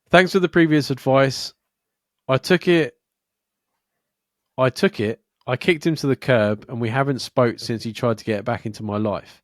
Thanks for the previous advice. I took it. I took it. I kicked him to the curb, and we haven't spoke since he tried to get back into my life.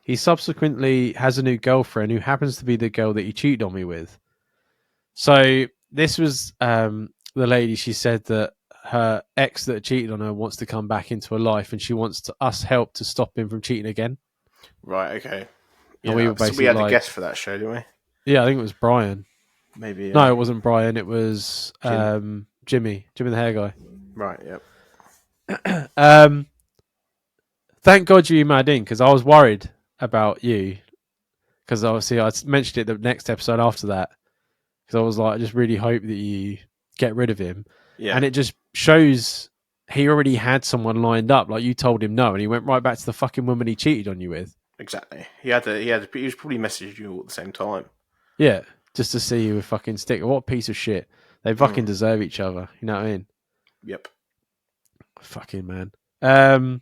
He subsequently has a new girlfriend who happens to be the girl that he cheated on me with. So this was the lady. She said that her ex that cheated on her wants to come back into her life, and she wants us help to stop him from cheating again. Right. Okay. And we Yeah. were So we basically had a like, guest for that show, didn't we? yeah, I think it was Brian. Maybe. No, it wasn't Brian. It was Jim. Jimmy the hair guy. Right. Yep. Thank God you emailed in because I was worried about you because obviously I mentioned it the next episode after that because I was like, I just really hope that you get rid of him. Yeah. And it just shows he already had someone lined up. Like you told him no, and he went right back to the fucking woman he cheated on you with. Exactly. He was probably messaging you all at the same time. Yeah, just to see you with fucking stick. What a piece of shit. They fucking deserve each other. You know what I mean? Yep. Fucking man. I'm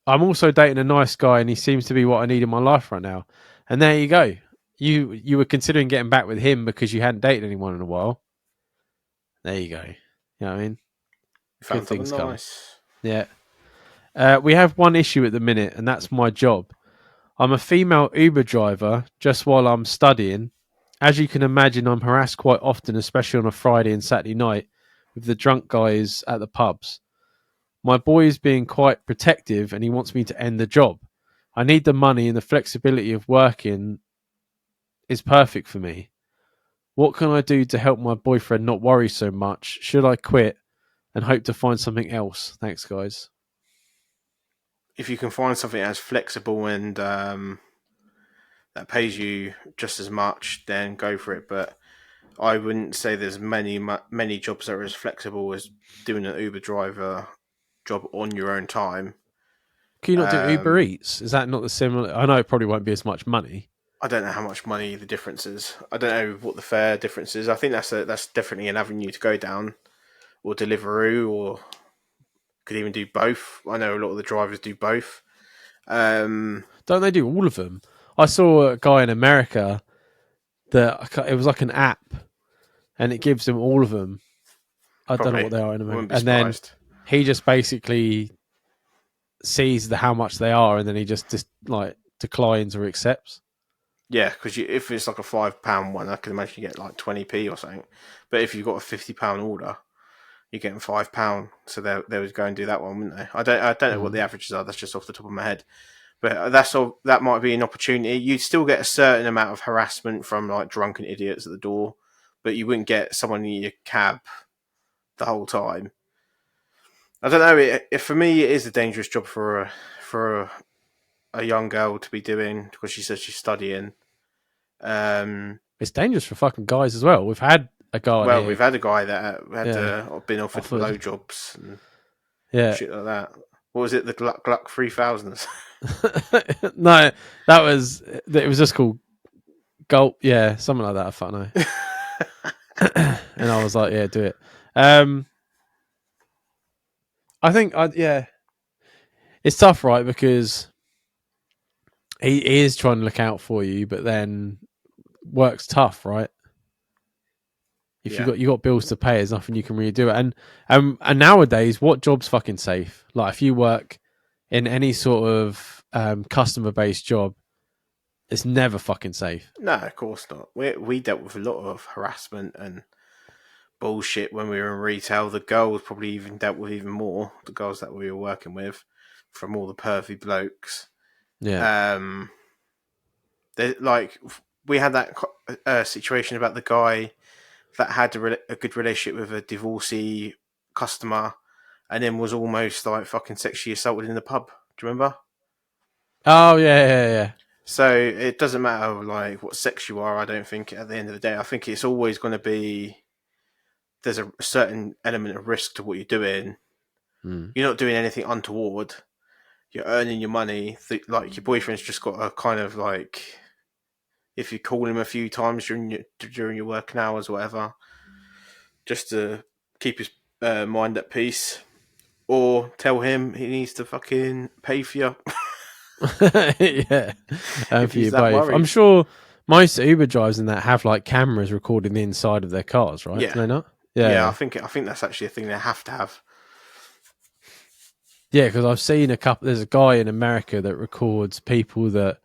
also dating a nice guy, and he seems to be what I need in my life right now. And there you go. You were considering getting back with him because you hadn't dated anyone in a while. There you go. You know what I mean? You found Good things something come. nice. Yeah. We have one issue at the minute, and that's my job. I'm a female Uber driver just while I'm studying. As you can imagine, I'm harassed quite often, especially on a Friday and Saturday night with the drunk guys at the pubs. My boy is being quite protective and he wants me to end the job. I need the money, and the flexibility of working is perfect for me. What can I do to help my boyfriend not worry so much? Should I quit and hope to find something else? Thanks, guys. If you can find something as flexible and that pays you just as much, then go for it. But I wouldn't say there's many jobs that are as flexible as doing an Uber driver job on your own time. Can you not do Uber Eats? Is that not the similar? I know it probably won't be as much money. I don't know how much money the difference is. I don't know what the fare difference is. I think that's definitely an avenue to go down, or Deliveroo, or could even do both. I know a lot of the drivers do both. Don't they do all of them? I saw a guy in America that it was like an app, and it gives them all of them. I don't know what they are in America, and then he just basically sees how much they are, and then he just like declines or accepts. Yeah, because if it's like a £5 one, I can imagine you get like 20p or something. But if you've got a £50 order, you're getting £5. So they would go and do that one, wouldn't they? I don't know what the averages are. That's just off the top of my head. But that might be an opportunity. You'd still get a certain amount of harassment from like drunken idiots at the door, but you wouldn't get someone in your cab the whole time. I don't know. For me, it is a dangerous job for a young girl to be doing because she says she's studying. It's dangerous for fucking guys as well. We've had a guy. Well, here, we've had a guy that had been offered blowjobs and shit like that. What was it? The Gluck 3000s? No, it was just called Gulp. Yeah, something like that. I fucking know. And I was like, yeah, do it. I think, it's tough, right? Because he is trying to look out for you, but then work's tough, right? If you got bills to pay, there's nothing you can really do. And nowadays, what job's fucking safe? Like if you work in any sort of customer based job, it's never fucking safe. No, of course not. We dealt with a lot of harassment and bullshit when we were in retail. The girls probably even dealt with even more. The girls that we were working with, from all the pervy blokes. Yeah. We had that situation about the guy that had a good relationship with a divorcee customer, and then was almost like fucking sexually assaulted in the pub. Do you remember? Oh yeah. So it doesn't matter like what sex you are. I don't think at the end of the day, I think it's always going to be there's a certain element of risk to what you're doing. You're not doing anything untoward. You're earning your money. Like your boyfriend's just got a kind of like, if you call him a few times during your working hours, or whatever, just to keep his mind at peace, or tell him he needs to fucking pay for you. Yeah, if for you he's that both. I'm worried. sure most Uber drivers and that have like cameras recording the inside of their cars, right? Do Yeah, they not? yeah. Yeah, I think that's actually a thing they have to have. yeah. Because I've seen a couple. There's a guy in America that records people that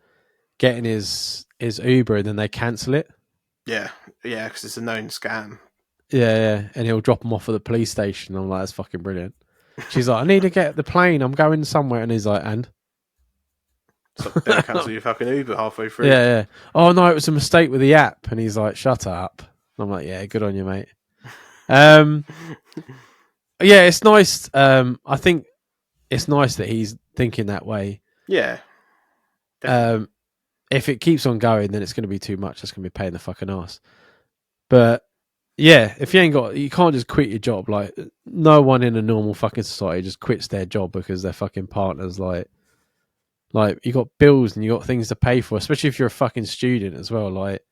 get in his Uber and then they cancel it. Yeah, yeah, because it's a known scam. Yeah, yeah, and he'll drop them off at the police station. I'm like, that's fucking brilliant. She's like, I need to get the plane. I'm going somewhere, and he's like, and So don't cancel your fucking Uber halfway through. yeah, yeah. Oh no, it was a mistake with the app, and he's like, shut up. And I'm like, yeah, good on you, mate. Um, yeah, it's nice. I think it's nice that he's thinking that way. Yeah, definitely. Um, if it keeps on going, then it's going to be too much. That's going to be paying the fucking ass. But yeah, if you ain't got, you can't just quit your job. Like, no one in a normal fucking society just quits their job because their fucking partner's like you got bills and you got things to pay for, especially if you're a fucking student as well. Like,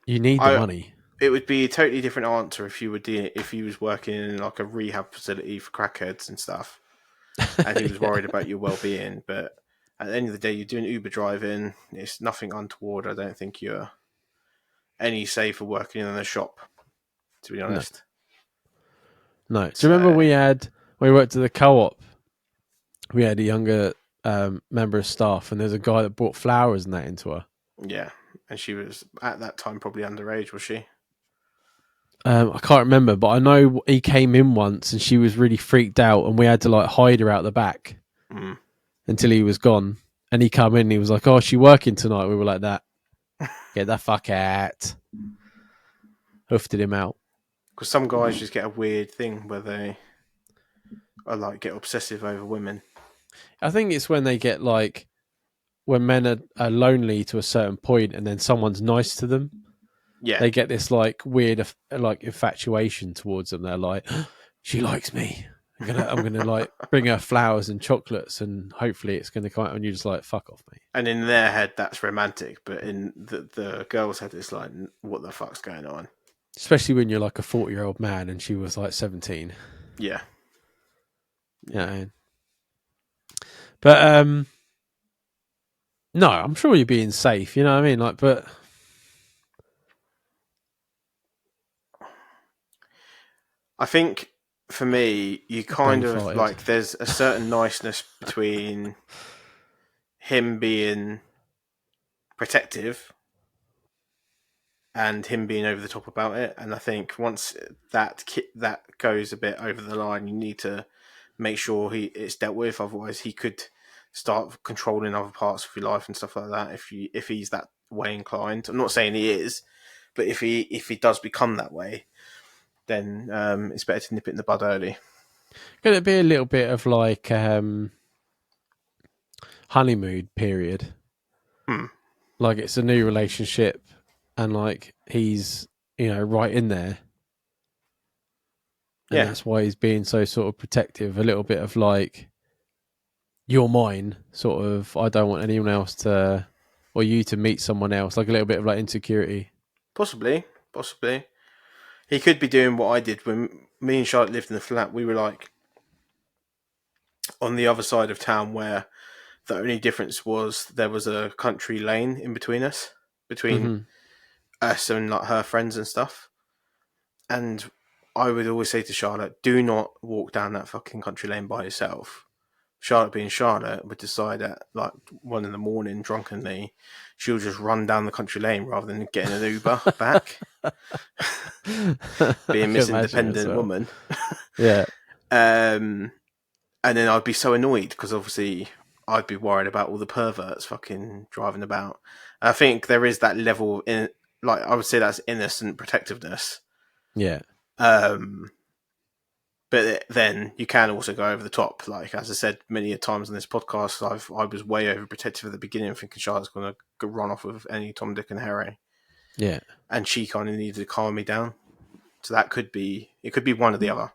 you need the I money. It would be a totally different answer if you were if he was working in like a rehab facility for crackheads and stuff, and he was Yeah. worried about your well-being. But at the end of the day, you're doing Uber driving. It's nothing untoward. I don't think you're any safer working in a shop, to be No, honest. no. Do you remember So we worked at the co-op? We had a younger member of staff, and there's a guy that brought flowers and that into her. yeah, and she was at that time probably underage, was she? I can't remember, but I know he came in once, and she was really freaked out, and we had to like hide her out the back Mm. until he was gone. And he come in, and he was like, "Oh, is she working tonight?" We were like, "That, get the fuck out!" Hoofed him out. Because some guys just get a weird thing where they are like get obsessive over women. I think it's when they get like when men are lonely to a certain point, and then someone's nice to them. Yeah, They get this like weird like infatuation towards them. They're like, she likes me. I'm gonna like bring her flowers and chocolates, and hopefully it's gonna come out. And you're just like, fuck off, mate. and in their head that's romantic, but in the girl's head it's like, what the fuck's going on? Especially when you're like a 40-year-old man and she was like 17. Yeah, yeah. Yeah. But no, I'm sure you're being safe. You know what I mean? Like, but I think for me, you kind brain of farted. like there's a certain niceness between him being protective and him being over the top about it. And I think once that goes a bit over the line, you need to make sure it's dealt with. Otherwise, he could start controlling other parts of your life and stuff like that. If he's that way inclined, I'm not saying he is, but if he does become that way, then it's better to nip it in the bud early. Could it be a little bit of like honeymoon period? Hmm. Like it's a new relationship, and like he's right in there, and Yeah, that's why he's being so sort of protective. A little bit of like you're mine, sort of. I don't want anyone else to, or you to meet someone else. Like a little bit of like insecurity. possibly. He could be doing what I did when me and Charlotte lived in the flat. We were like on the other side of town where the only difference was there was a country lane in between between Hmm. us and like her friends and stuff. And I would always say to Charlotte, do not walk down that fucking country lane by yourself. Charlotte being Charlotte would decide at like 1 in the morning drunkenly, she'll just run down the country lane rather than getting an Uber back. I Being can Miss imagine it as Independent well. woman. Yeah, Um, and then I'd be so annoyed because obviously I'd be worried about all the perverts fucking driving about. And I think there is that level in, like I would say that's innocent protectiveness. yeah, Um, but then you can also go over the top. Like as I said many times on this podcast, I was way overprotective at the beginning, thinking Charlotte's going to run off with any Tom, Dick, and Harry, yeah, and she kind of needed to calm me down. So that could be one or the other.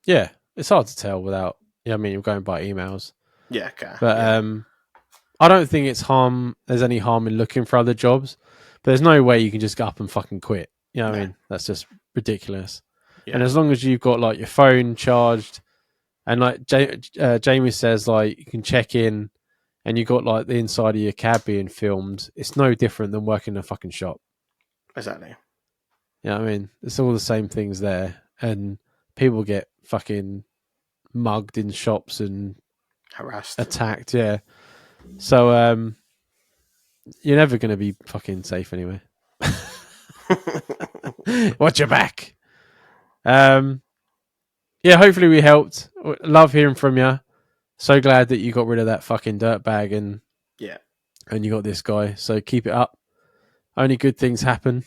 yeah. It's hard to tell without. Yeah, I mean, you're going by emails, Yeah, okay, but yeah, I don't think it's harm. There's any harm in looking for other jobs, but there's no way you can just get up and fucking quit. You know what I no, mean? That's just ridiculous. And yeah, as long as you've got like your phone charged, and like Jamie says, like you can check in and you got like the inside of your cab being filmed, it's no different than working in a fucking shop. Exactly. You know what I mean? It's all the same things there, and people get fucking mugged in shops and Harassed. attacked. Yeah, so you're never going to be fucking safe anyway. Watch your back. Yeah, hopefully we helped. Love hearing from you. So glad that you got rid of that fucking dirtbag Yeah. and you got this guy. So keep it up. Only good things happen.